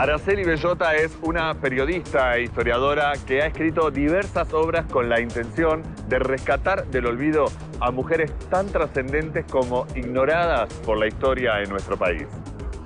Araceli Bellota es una periodista e historiadora que ha escrito diversas obras con la intención de rescatar del olvido a mujeres tan trascendentes como ignoradas por la historia en nuestro país.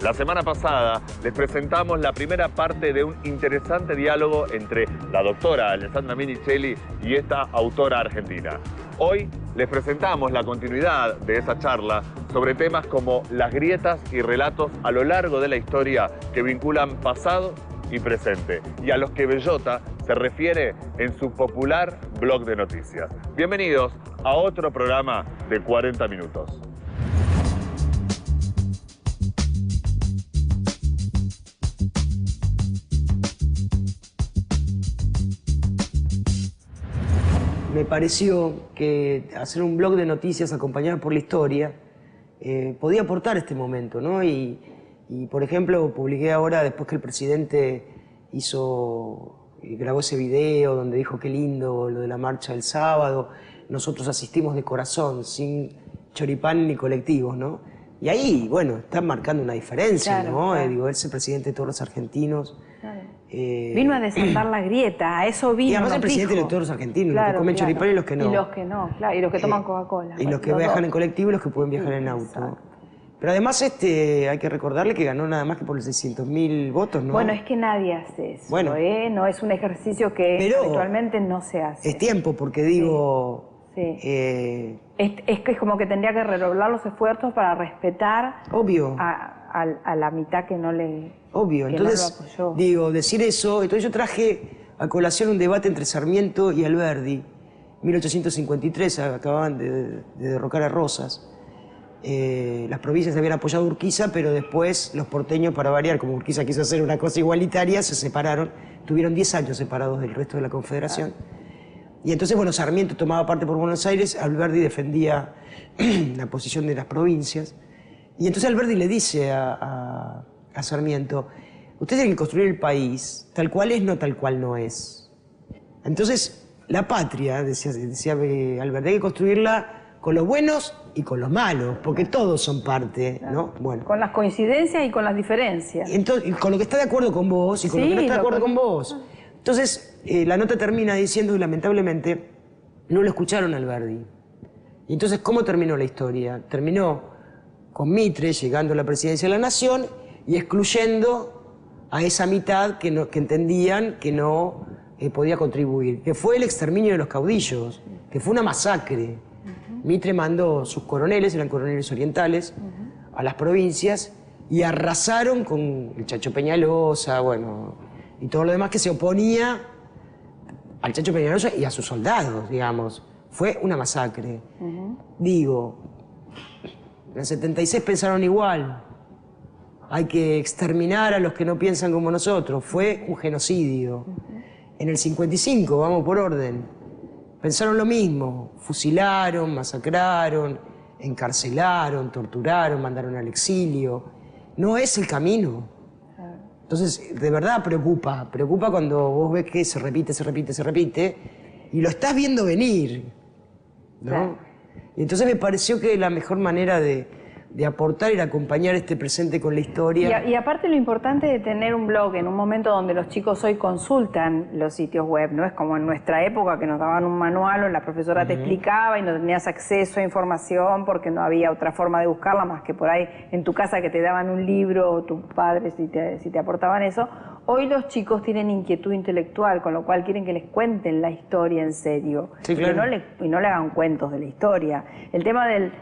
La semana pasada les presentamos la primera parte de un interesante diálogo entre la doctora Alessandra Minicelli y esta autora argentina. Hoy les presentamos la continuidad de esa charla sobre temas como las grietas y relatos a lo largo de la historia que vinculan pasado y presente, y a los que Bellota se refiere en su popular blog de noticias. Bienvenidos a otro programa de 40 minutos. Me pareció que hacer un blog de noticias acompañado por la historia podía aportar este momento, ¿no? Y, por ejemplo, publiqué ahora, después que el presidente grabó ese video donde dijo qué lindo lo de la marcha del sábado, nosotros asistimos de corazón, sin choripán ni colectivos, ¿no? Y ahí, bueno, están marcando una diferencia, claro, ¿no? Claro. Digo, él es el presidente de todos los argentinos. Claro. Vino a desatar la grieta, a eso vino. Y además el presidente de todos los argentinos, claro, los que comen choripán y los que no. Y los que no, claro, y los que toman Coca-Cola. Y los que viajan en colectivo y los que pueden viajar en auto. Exacto. Pero además hay que recordarle que ganó nada más que por los 600.000 votos, ¿no? Bueno, es que nadie hace eso, bueno, no es un ejercicio que habitualmente no se hace. Es tiempo, porque digo... Sí. Es que es como que tendría que redoblar los esfuerzos para respetar obvio. A la mitad que no le... Obvio, entonces, no digo, decir eso, entonces yo traje a colación un debate entre Sarmiento y Alberdi, 1853, acababan de derrocar a Rosas. Las provincias habían apoyado a Urquiza, pero después los porteños, para variar, como Urquiza quiso hacer una cosa igualitaria, se separaron, tuvieron 10 años separados del resto de la Confederación. Y entonces, bueno, Sarmiento tomaba parte por Buenos Aires, Alberdi defendía la posición de las provincias. Y entonces Alberdi le dice a Sarmiento, usted tiene que construir el país tal cual es, no tal cual no es. Entonces, la patria, decía Alberdi, hay que construirla con los buenos y con los malos, porque todos son parte, ¿no? Bueno. Con las coincidencias y con las diferencias. Y con lo que está de acuerdo con vos y con lo que no está de acuerdo con vos. Entonces, la nota termina diciendo que lamentablemente no lo escucharon a Alberdi. Y entonces, ¿cómo terminó la historia? Terminó con Mitre llegando a la presidencia de la Nación y excluyendo a esa mitad que entendían que no podía contribuir, que fue el exterminio de los caudillos, que fue una masacre. Mitre mandó sus coroneles, eran coroneles orientales, a las provincias y arrasaron con el Chacho Peñalosa, bueno, y todo lo demás que se oponía al Chacho Peñalosa y a sus soldados, digamos. Fue una masacre. Digo, en el 76 pensaron igual. Hay que exterminar a los que no piensan como nosotros. Fue un genocidio. En el 55, vamos por orden, pensaron lo mismo. Fusilaron, masacraron, encarcelaron, torturaron, mandaron al exilio. No es el camino. Entonces, de verdad preocupa cuando vos ves que se repite, y lo estás viendo venir, ¿no? Claro. Y entonces me pareció que la mejor manera de aportar era acompañar este presente con la historia. Y aparte lo importante de tener un blog en un momento donde los chicos hoy consultan los sitios web, no es como en nuestra época que nos daban un manual o la profesora te explicaba y no tenías acceso a información porque no había otra forma de buscarla más que por ahí en tu casa que te daban un libro o tus padres si te aportaban eso. Hoy los chicos tienen inquietud intelectual, con lo cual quieren que les cuenten la historia en serio. Sí, claro. Y no le hagan cuentos de la historia. El tema del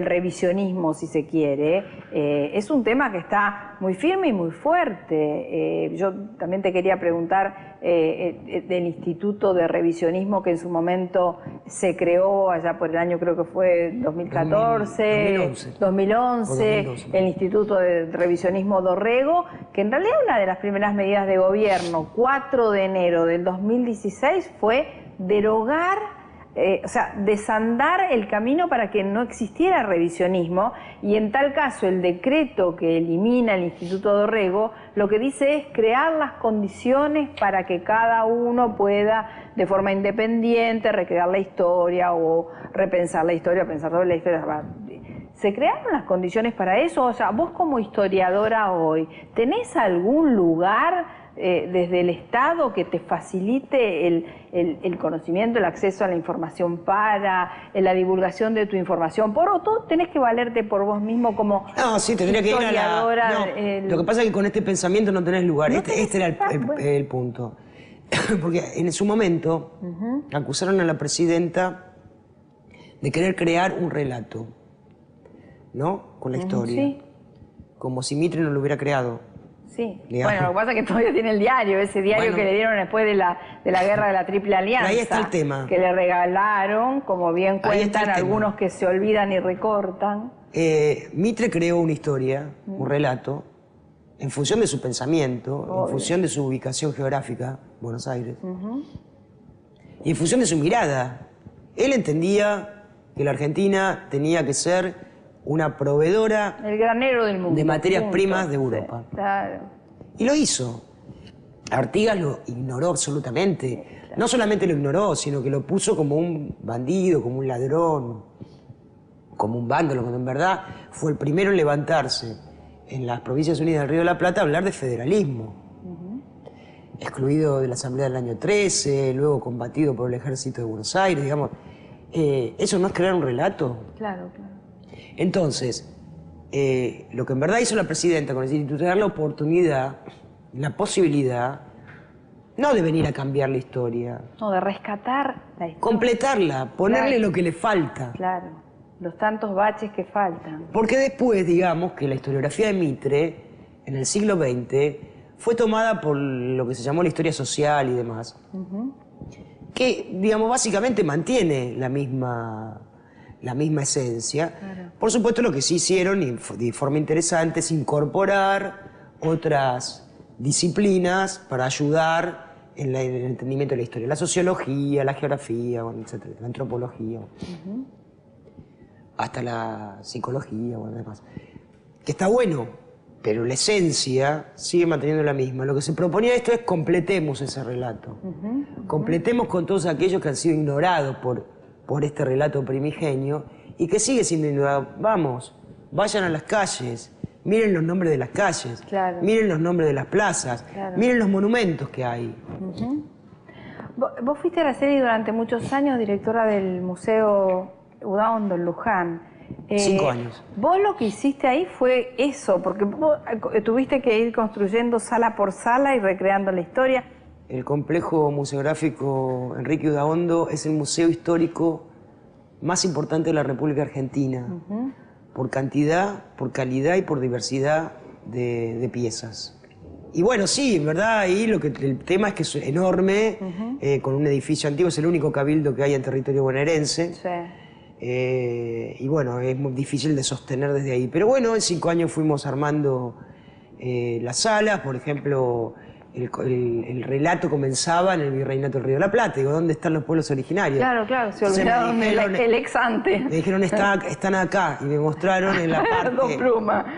revisionismo, si se quiere, es un tema que está muy firme y muy fuerte. Yo también te quería preguntar del Instituto de Revisionismo que en su momento se creó allá por el año, creo que fue 2014, 2011, el Instituto de Revisionismo Dorrego, que en realidad una de las primeras medidas de gobierno, 4 de enero del 2016, fue derogar, o sea, desandar el camino para que no existiera revisionismo, y en tal caso el decreto que elimina el Instituto Dorrego lo que dice es crear las condiciones para que cada uno pueda de forma independiente recrear la historia o repensar la historia, pensar sobre la historia. ¿Se crearon las condiciones para eso? O sea, vos como historiadora hoy, ¿tenés algún lugar desde el Estado que te facilite el conocimiento, el acceso a la información la divulgación de tu información? ¿O tú tenés que valerte por vos mismo como no, sí, tendría que ir a la... No, lo que pasa es que con este pensamiento no tenés lugar. No este era el punto. Porque en su momento acusaron a la presidenta de querer crear un relato, ¿no? Con la historia. Sí. Como si Mitre no lo hubiera creado. Sí. Digamos. Bueno, lo que pasa es que todavía tiene el diario, ese diario que le dieron después de la guerra de la Triple Alianza. Ahí está el tema. Que le regalaron, como bien cuentan algunos que se olvidan y recortan. Mitre creó una historia, un relato, en función de su pensamiento, en función de su ubicación geográfica, Buenos Aires, y en función de su mirada. Él entendía que la Argentina tenía que ser una proveedora el granero del mundo, de materias primas de Europa. Sí, claro. Y lo hizo. Artigas lo ignoró absolutamente. Sí, claro. No solamente lo ignoró, sino que lo puso como un bandido, como un ladrón, como un vándalo, cuando en verdad fue el primero en levantarse en las Provincias Unidas del Río de la Plata a hablar de federalismo. Excluido de la Asamblea del año 13, luego combatido por el Ejército de Buenos Aires, digamos. ¿Eso no es crear un relato? Claro, claro. Entonces, lo que en verdad hizo la presidenta con el instituto es dar la oportunidad, la posibilidad, no de venir a cambiar la historia. No, de rescatar la historia. Completarla, ponerle claro. lo que le falta. Claro, los tantos baches que faltan. Porque después, digamos, que la historiografía de Mitre, en el siglo XX, fue tomada por lo que se llamó la historia social y demás, que, digamos, básicamente mantiene la misma esencia. Claro. Por supuesto, lo que sí hicieron, y de forma interesante, es incorporar otras disciplinas para ayudar en el entendimiento de la historia. La sociología, la geografía, bueno, etcétera, la antropología, hasta la psicología, bueno, demás. Que está bueno, pero la esencia sigue manteniendo la misma. Lo que se proponía esto es completemos ese relato. Completemos con todos aquellos que han sido ignorados por este relato primigenio y que sigue siendo ignorado. Vamos, vayan a las calles, miren los nombres de las calles, claro. Miren los nombres de las plazas, claro. Miren los monumentos que hay. Vos fuiste a la serie durante muchos años directora del Museo Udaondo en Luján. 5 años. Vos lo que hiciste ahí fue eso, porque vos tuviste que ir construyendo sala por sala y recreando la historia. El complejo museográfico Enrique Udaondo es el museo histórico más importante de la República Argentina, por cantidad, por calidad y por diversidad de piezas. Y bueno, sí, en verdad ahí el tema es que es enorme, con un edificio antiguo, es el único cabildo que hay en territorio bonaerense. Sí. Y bueno, es muy difícil de sostener desde ahí. Pero bueno, en 5 años fuimos armando las salas, por ejemplo... El relato comenzaba en el Virreinato del Río de la Plata. Digo, ¿dónde están los pueblos originarios? Claro, claro, se olvidaron el ex ante. Me dijeron, están acá, y me mostraron en la parte...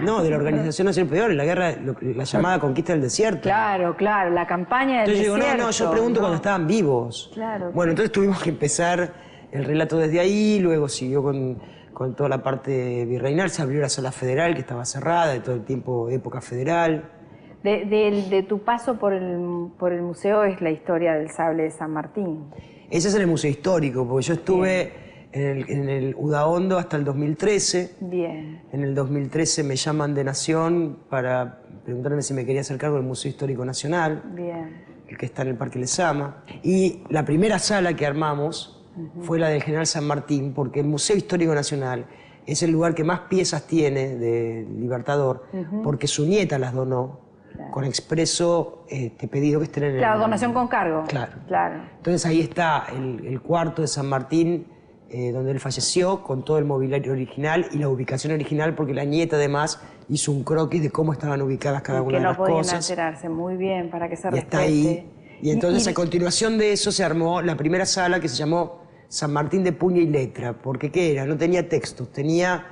No, de la Organización Nacional Peor, en la guerra, la llamada Conquista del Desierto. Claro, claro, la campaña del desierto. Entonces digo, no, yo pregunto cuando estaban vivos. Claro. Bueno, entonces tuvimos que empezar el relato desde ahí, luego siguió con toda la parte virreinal, se abrió la sala federal, que estaba cerrada, de todo el tiempo, época federal. De tu paso por el museo es la historia del sable de San Martín. Ese es en el Museo Histórico, porque yo estuve en el Udaondo hasta el 2013. Bien. En el 2013 me llaman de Nación para preguntarme si me quería hacer cargo del Museo Histórico Nacional. Bien. El que está en el Parque Lezama. Y la primera sala que armamos fue la del General San Martín, porque el Museo Histórico Nacional es el lugar que más piezas tiene de Libertador, porque su nieta las donó. Claro. Con expreso pedido que estén en la donación con cargo. Claro. Entonces ahí está el cuarto de San Martín, donde él falleció, con todo el mobiliario original y la ubicación original, porque la nieta además hizo un croquis de cómo estaban ubicadas cada una de las cosas. Que no podían alterarse, muy bien, para que se respete. Está ahí. Y entonces a continuación de eso se armó la primera sala que se llamó San Martín de puño y letra, porque ¿qué era? No tenía textos, tenía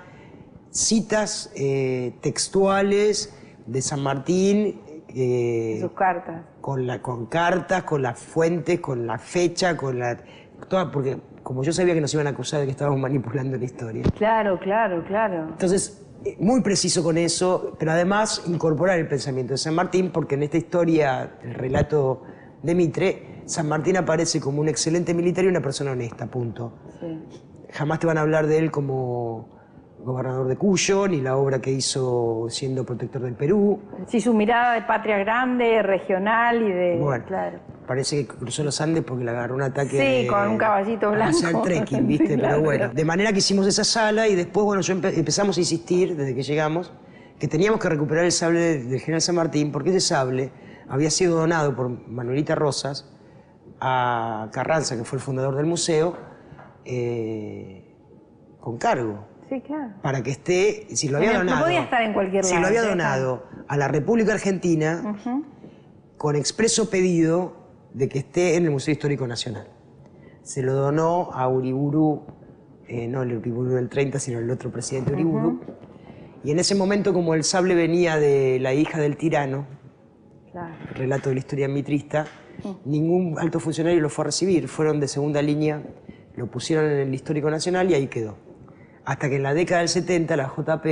citas textuales de San Martín, sus cartas. Con cartas, con las fuentes, con la fecha, con porque como yo sabía que nos iban a acusar de que estábamos manipulando la historia. Claro, claro, claro. Entonces, muy preciso con eso, pero además incorporar el pensamiento de San Martín, porque en esta historia, el relato de Mitre, San Martín aparece como un excelente militar y una persona honesta, punto. Sí. Jamás te van a hablar de él como gobernador de Cuyo, ni la obra que hizo siendo protector del Perú. Sí, su mirada de patria grande, regional y de... Bueno, claro. parece que cruzó los Andes porque le agarró un ataque. Sí, con un caballito blanco. Hacer trekking, ¿viste? Sí, claro. Pero bueno, de manera que hicimos esa sala y después, bueno, empezamos a insistir desde que llegamos que teníamos que recuperar el sable del general San Martín porque ese sable había sido donado por Manuelita Rosas a Carranza, que fue el fundador del museo, con cargo. Sí, claro. Para que esté, si lo había donado... No podía estar en cualquier lado. Si lo había donado a la República Argentina, con expreso pedido de que esté en el Museo Histórico Nacional. Se lo donó a Uriburu, no el Uriburu del 30, sino el otro presidente Uriburu. Y en ese momento, como el sable venía de la hija del tirano, claro, relato de la historia mitrista, ningún alto funcionario lo fue a recibir. Fueron de segunda línea, lo pusieron en el Histórico Nacional y ahí quedó. Hasta que en la década del 70 la JP,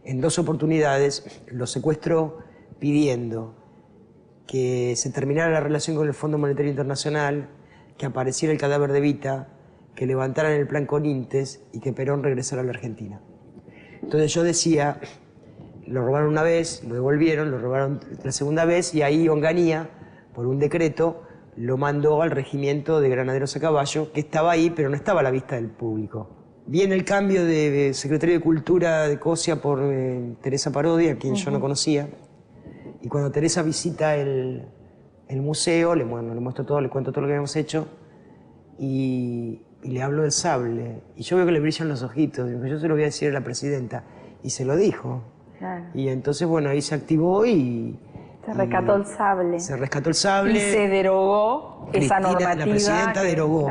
en 2 oportunidades, lo secuestró pidiendo que se terminara la relación con el Fondo Monetario Internacional, que apareciera el cadáver de Evita, que levantaran el plan Conintes y que Perón regresara a la Argentina. Entonces yo decía, lo robaron una vez, lo devolvieron, lo robaron la segunda vez y ahí Onganía, por un decreto, lo mandó al regimiento de granaderos a caballo, que estaba ahí, pero no estaba a la vista del público. Viene el cambio de secretario de Cultura de Cosia por Teresa Parodi, a quien yo no conocía. Y cuando Teresa visita el museo, le muestro todo, le cuento todo lo que habíamos hecho y le hablo del sable. Y yo veo que le brillan los ojitos. Digo, yo se lo voy a decir a la presidenta. Y se lo dijo. claro. Y entonces, bueno, ahí se activó y... Se rescató el sable. Se rescató el sable. Y se derogó esa normativa. La presidenta derogó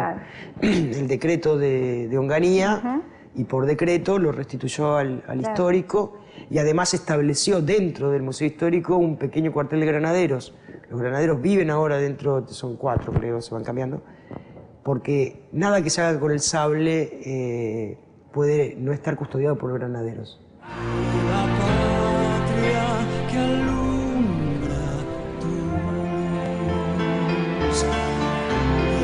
el decreto de Onganía y por decreto lo restituyó al histórico y además estableció dentro del Museo Histórico un pequeño cuartel de granaderos. Los granaderos viven ahora dentro, son 4 creo, se van cambiando, porque nada que se haga con el sable puede no estar custodiado por los granaderos. La patria que alumbra tu luz,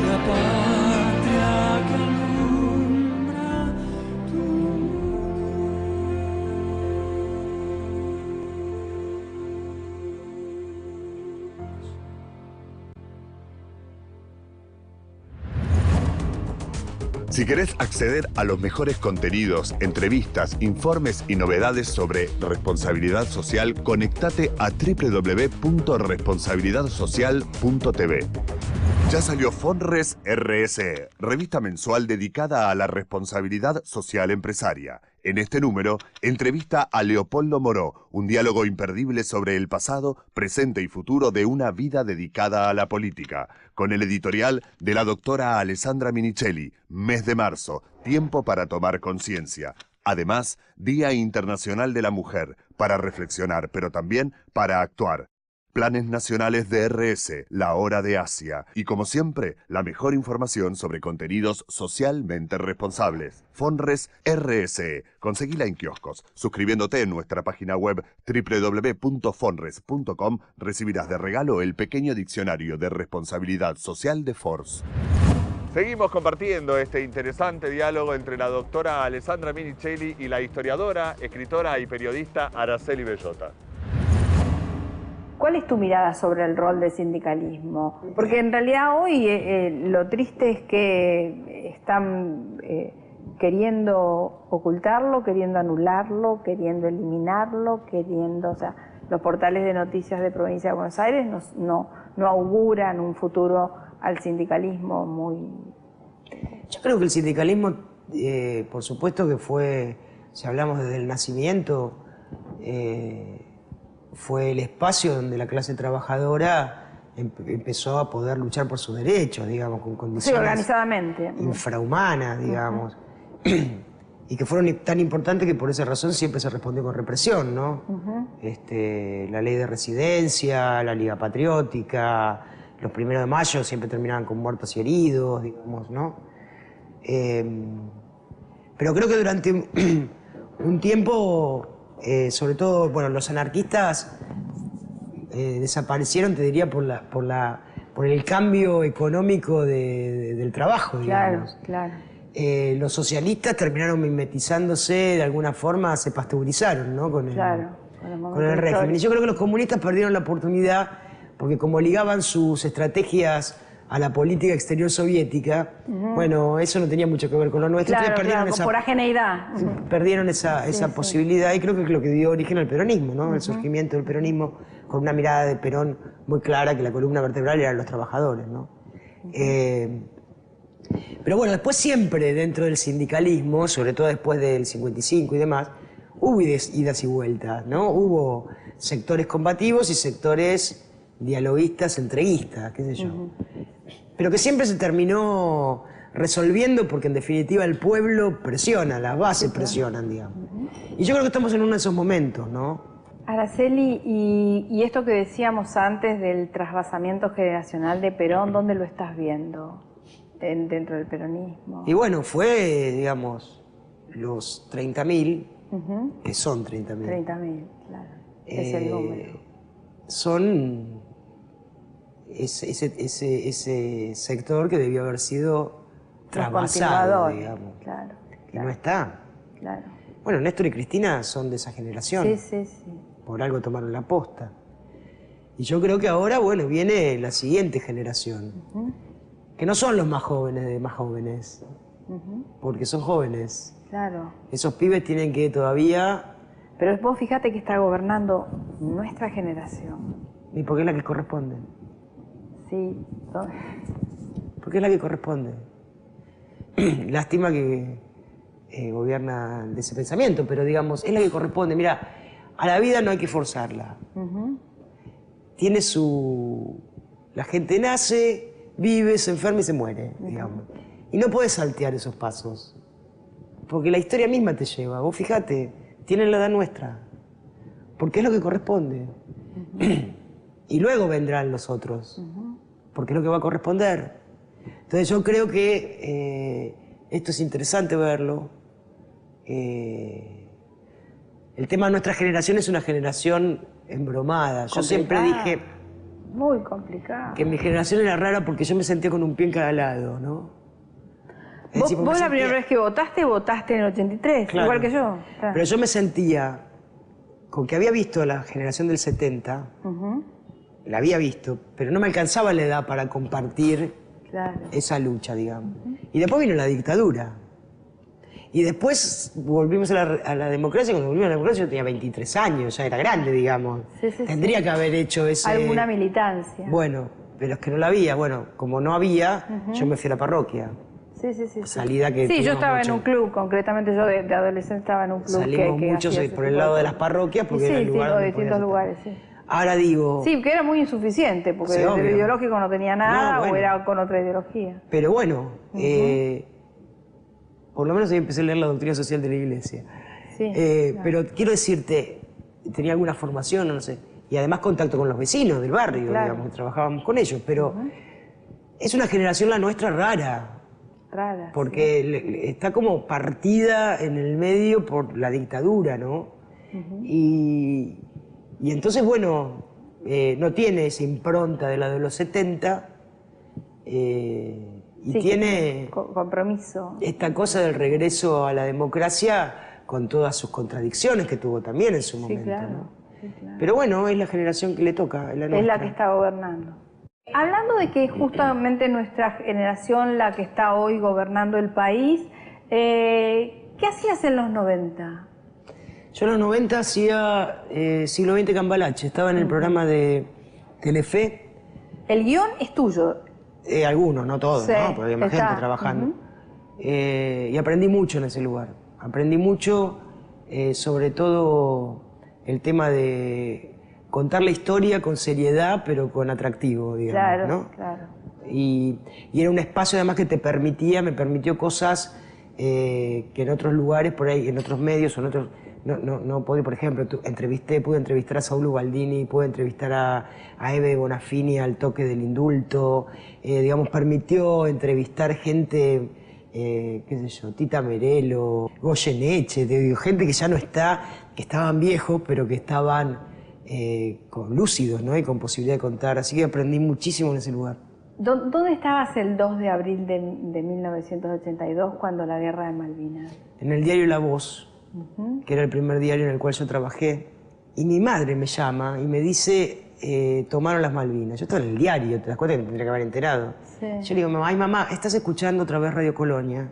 la patria que alumbra tu Si querés acceder a los mejores contenidos, entrevistas, informes y novedades sobre responsabilidad social, conectate a www.responsabilidadsocial.tv. Ya salió Fonres RSE, revista mensual dedicada a la responsabilidad social empresaria. En este número, entrevista a Leopoldo Moró, un diálogo imperdible sobre el pasado, presente y futuro de una vida dedicada a la política, con el editorial de la doctora Alessandra Minichelli, mes de marzo, tiempo para tomar conciencia. Además, Día Internacional de la Mujer, para reflexionar, pero también para actuar. Planes nacionales de RS, la hora de Asia. Y como siempre, la mejor información sobre contenidos socialmente responsables. Fonres RSE. Conseguila en kioscos. Suscribiéndote en nuestra página web www.fonres.com recibirás de regalo el pequeño diccionario de responsabilidad social de Force. Seguimos compartiendo este interesante diálogo entre la doctora Alessandra Minichelli y la historiadora, escritora y periodista Araceli Bellota. ¿Cuál es tu mirada sobre el rol del sindicalismo? Porque en realidad hoy lo triste es que están queriendo ocultarlo, queriendo anularlo, queriendo eliminarlo, o sea, los portales de noticias de Provincia de Buenos Aires no auguran un futuro al sindicalismo muy... Yo creo que el sindicalismo, por supuesto que fue, si hablamos desde el nacimiento, fue el espacio donde la clase trabajadora empezó a poder luchar por sus derechos, digamos, con condiciones... Sí, organizadamente. Infrahumanas, digamos. Y que fueron tan importantes que por esa razón siempre se respondió con represión, ¿no? La ley de residencia, la Liga Patriótica, los 1 de mayo siempre terminaban con muertos y heridos, digamos, ¿no? Pero creo que durante un tiempo, sobre todo, bueno, los anarquistas desaparecieron, te diría, por el cambio económico del trabajo, digamos. Claro. Los socialistas terminaron mimetizándose, de alguna forma se pasteurizaron, ¿no? Con el régimen. Y yo creo que los comunistas perdieron la oportunidad porque como ligaban sus estrategias a la política exterior soviética, bueno, eso no tenía mucho que ver con lo nuestro. Claro, con ajeneidad. Perdieron esa posibilidad y creo que es lo que dio origen al peronismo, ¿no? El surgimiento del peronismo con una mirada de Perón muy clara, que la columna vertebral eran los trabajadores, ¿no? Pero bueno, después siempre dentro del sindicalismo, sobre todo después del 55 y demás, hubo idas y vueltas, ¿no? Hubo sectores combativos y sectores dialoguistas, entreguistas, qué sé yo. Pero que siempre se terminó resolviendo porque en definitiva el pueblo presiona, las bases presionan, digamos. Y yo creo que estamos en uno de esos momentos, ¿no? Araceli, y esto que decíamos antes del trasvasamiento generacional de Perón, ¿dónde lo estás viendo dentro del peronismo? Y bueno, fue, digamos, los 30.000, que son 30.000. 30.000, claro. Es el número. Son ese sector que debió haber sido trasvasado, digamos. Claro. Y no está. Claro. Bueno, Néstor y Cristina son de esa generación. Sí. Por algo tomaron la posta. Y yo creo que ahora, bueno, viene la siguiente generación. Que no son los más jóvenes de más jóvenes. Porque son jóvenes. Claro. Esos pibes tienen que todavía... Pero vos fíjate que está gobernando nuestra generación. ¿Y por qué es la que corresponde? Sí. Porque es la que corresponde. Lástima que gobierna de ese pensamiento, pero digamos, es la que corresponde. Mira, a la vida no hay que forzarla. Tiene su... La gente nace, vive, se enferma y se muere, digamos. Y no puedes saltear esos pasos. Porque la historia misma te lleva. Vos fíjate, tienen la edad nuestra. Porque es lo que corresponde. Y luego vendrán los otros. Porque es lo que va a corresponder. Entonces yo creo que esto es interesante verlo. El tema de nuestra generación es una generación embromada. Yo siempre dije... Muy complicado. Que mi generación era rara porque yo me sentía con un pie en cada lado, ¿no? Vos la primera vez que votaste en el 83, claro, igual que yo. Claro. Pero yo me sentía con que había visto la generación del 70, la había visto, pero no me alcanzaba la edad para compartir esa lucha, digamos. Y después vino la dictadura. Y después volvimos a la democracia. Cuando volvimos a la democracia yo tenía 23 años, ya era grande, digamos. Tendría que haber hecho ese... alguna militancia. Bueno, pero es que no la había. Bueno, como no había, yo me fui a la parroquia. Salida que yo estaba en un club, concretamente yo de adolescente estaba en un club. Salimos muchos por el lado de las parroquias porque era el lugar de distintos lugares, Ahora digo... Sí, que era muy insuficiente, porque de lo ideológico no tenía nada, o era con otra ideología. Pero bueno, por lo menos ahí empecé a leer la doctrina social de la Iglesia. Pero quiero decirte, tenía alguna formación, no sé, y además contacto con los vecinos del barrio, digamos, que trabajábamos con ellos, pero es una generación la nuestra rara. Porque está como partida en el medio por la dictadura, ¿no? Y entonces, bueno, no tiene esa impronta de la de los 70 y tiene compromiso. Esta cosa del regreso a la democracia con todas sus contradicciones que tuvo también en su momento, ¿no? Pero bueno, es la generación que le toca, es la que está gobernando. Hablando de que justamente nuestra generación, la que está hoy gobernando el país, ¿qué hacías en los 90? Yo en los 90 hacía Siglo XX Cambalache, estaba en el programa de Telefe. ¿El guión es tuyo? Algunos, no todos, ¿no? Porque había más gente trabajando. Y aprendí mucho en ese lugar. Aprendí mucho, sobre todo el tema de contar la historia con seriedad, pero con atractivo, digamos, ¿no? Y era un espacio además que me permitió cosas que en otros lugares, por ahí, en otros medios o en otros, no pude, por ejemplo, pude entrevistar a Saúl Ubaldini, pude entrevistar a Eve Bonafini al toque del indulto, digamos, permitió entrevistar gente, qué sé yo, Tita Merelo, Goyeneche, gente que ya no está, que estaban viejos, pero que estaban lúcidos, ¿no? Y con posibilidad de contar, así que aprendí muchísimo en ese lugar. ¿Dónde estabas el 2 de abril de 1982 cuando la guerra de Malvinas? En el diario La Voz, que era el primer diario en el cual yo trabajé, y mi madre me llama y me dice, tomaron las Malvinas. Yo estaba en el diario, te das cuenta que me tendría que haber enterado. Sí. Yo le digo, ay mamá, ¿estás escuchando otra vez Radio Colonia?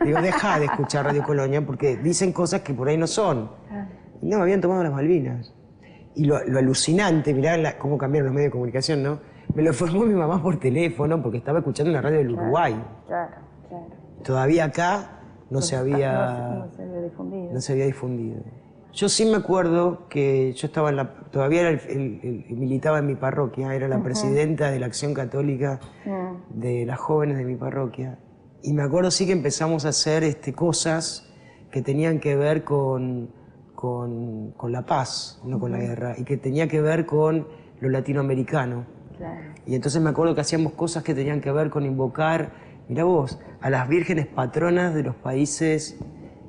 Digo, deja de escuchar Radio Colonia porque dicen cosas que por ahí no son. Y no, habían tomado las Malvinas. Y lo alucinante, mirá cómo cambiaron los medios de comunicación, ¿no? Me lo informó mi mamá por teléfono porque estaba escuchando una radio del Uruguay. Claro. Todavía acá no se había difundido. Yo sí me acuerdo que yo estaba todavía militaba en mi parroquia, era la presidenta de la Acción Católica de las jóvenes de mi parroquia. Y me acuerdo sí que empezamos a hacer cosas que tenían que ver con la paz, no con la guerra, y que tenía que ver con lo latinoamericano. Claro. Y entonces me acuerdo que hacíamos cosas que tenían que ver con invocar, mirá vos, a las vírgenes patronas de los países,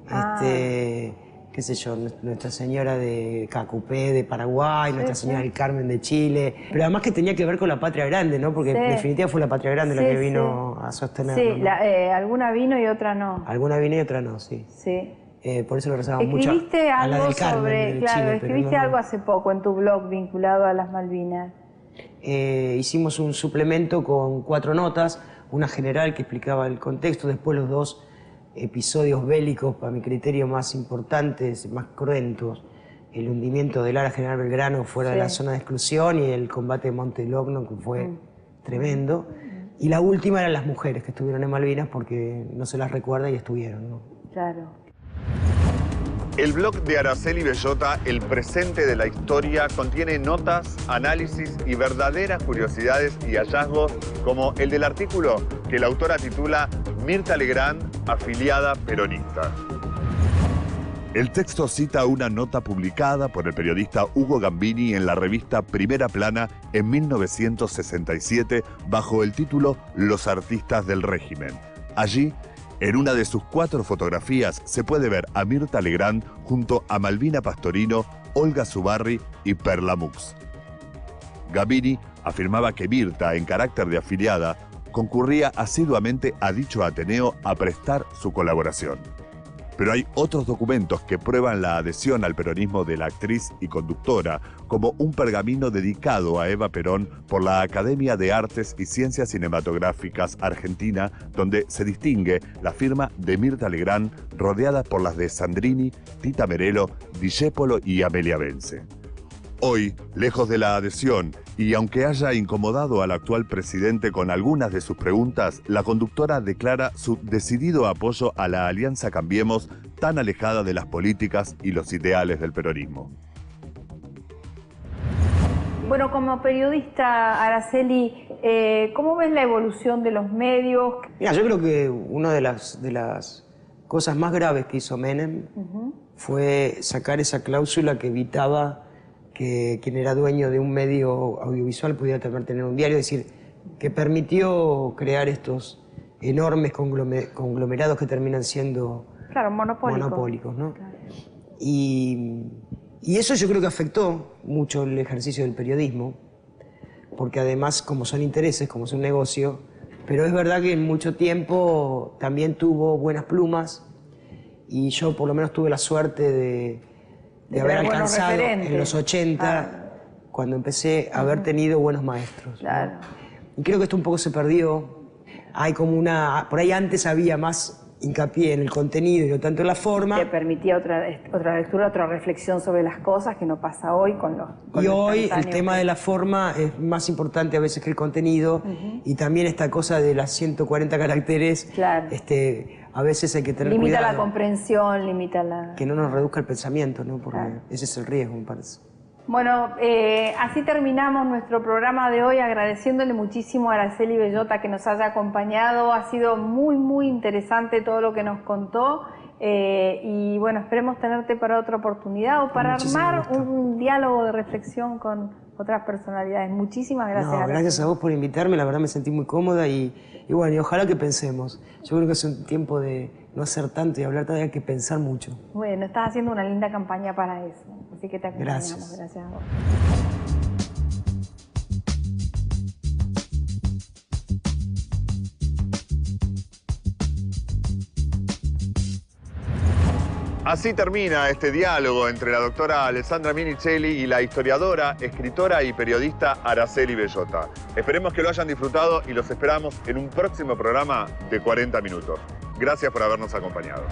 qué sé yo, Nuestra Señora de Cacupé de Paraguay, Nuestra Señora del Carmen de Chile, pero además que tenía que ver con la Patria Grande, ¿no? Porque en definitiva fue la Patria Grande la que vino a sostenerlo. Sí, ¿no? Alguna vino y otra no. Alguna vino y otra no, sí. Sí. Por eso lo rezábamos mucho Escribiste a la algo del Carmen sobre, de claro, Chile, escribiste pero no. algo hace poco en tu blog vinculado a las Malvinas. Hicimos un suplemento con 4 notas, una general que explicaba el contexto, después los 2 episodios bélicos, para mi criterio, más importantes, más cruentos, el hundimiento del Ara General Belgrano fuera de la zona de exclusión y el combate de Monte Logno, que fue tremendo. Y la última eran las mujeres que estuvieron en Malvinas porque no se las recuerda y estuvieron, ¿no? Claro. El blog de Araceli Bellota, El presente de la historia, contiene notas, análisis y verdaderas curiosidades y hallazgos, como el del artículo que la autora titula Mirta Legrand, afiliada peronista. El texto cita una nota publicada por el periodista Hugo Gambini en la revista Primera Plana en 1967 bajo el título Los artistas del régimen. Allí, en una de sus 4 fotografías se puede ver a Mirta Legrand junto a Malvina Pastorino, Olga Zubarry y Perla Mux. Gambini afirmaba que Mirta, en carácter de afiliada, concurría asiduamente a dicho Ateneo a prestar su colaboración. Pero hay otros documentos que prueban la adhesión al peronismo de la actriz y conductora, como un pergamino dedicado a Eva Perón por la Academia de Artes y Ciencias Cinematográficas Argentina, donde se distingue la firma de Mirta Legrand rodeada por las de Sandrini, Tita Merelo, Discépolo y Amelia Bence. Hoy, lejos de la adhesión, y aunque haya incomodado al actual presidente con algunas de sus preguntas, la conductora declara su decidido apoyo a la Alianza Cambiemos, tan alejada de las políticas y los ideales del peronismo. Bueno, como periodista, Araceli, ¿cómo ves la evolución de los medios? Mira, yo creo que una de las cosas más graves que hizo Menem fue sacar esa cláusula que evitaba que quien era dueño de un medio audiovisual pudiera tener un diario, es decir, que permitió crear estos enormes conglomerados que terminan siendo monopólicos, ¿no? Claro. Y eso yo creo que afectó mucho el ejercicio del periodismo, porque además, como son intereses, como es un negocio, pero es verdad que en mucho tiempo también tuvo buenas plumas, y yo por lo menos tuve la suerte de haber alcanzado en los 80, cuando empecé, a haber tenido buenos maestros. Claro. ¿no? Y creo que esto un poco se perdió. Hay como por ahí antes había más hincapié en el contenido y no tanto en la forma. Que permitía otra lectura, otra reflexión sobre las cosas que no pasa hoy con los... Y hoy el tema de la forma es más importante a veces que el contenido, y también esta cosa de las 140 caracteres, Claro. A veces hay que tener limita cuidado. la comprensión, limita la... Que no nos reduzca el pensamiento, ¿no? Porque ese es el riesgo, me parece. Bueno, así terminamos nuestro programa de hoy, agradeciéndole muchísimo a Araceli Bellota que nos haya acompañado. Ha sido muy, muy interesante todo lo que nos contó. Y bueno, esperemos tenerte para otra oportunidad o para armar un diálogo de reflexión con otras personalidades. Muchísimas gracias. No, gracias a vos por invitarme, la verdad me sentí muy cómoda y bueno, y ojalá que pensemos. Yo creo que es un tiempo de no hacer tanto y hablar tanto, hay que pensar mucho. Bueno, estás haciendo una linda campaña para eso, así que te acompañamos. Gracias. Gracias a vos. Así termina este diálogo entre la doctora Alessandra Minicelli y la historiadora, escritora y periodista Araceli Bellota. Esperemos que lo hayan disfrutado y los esperamos en un próximo programa de 40 minutos. Gracias por habernos acompañado.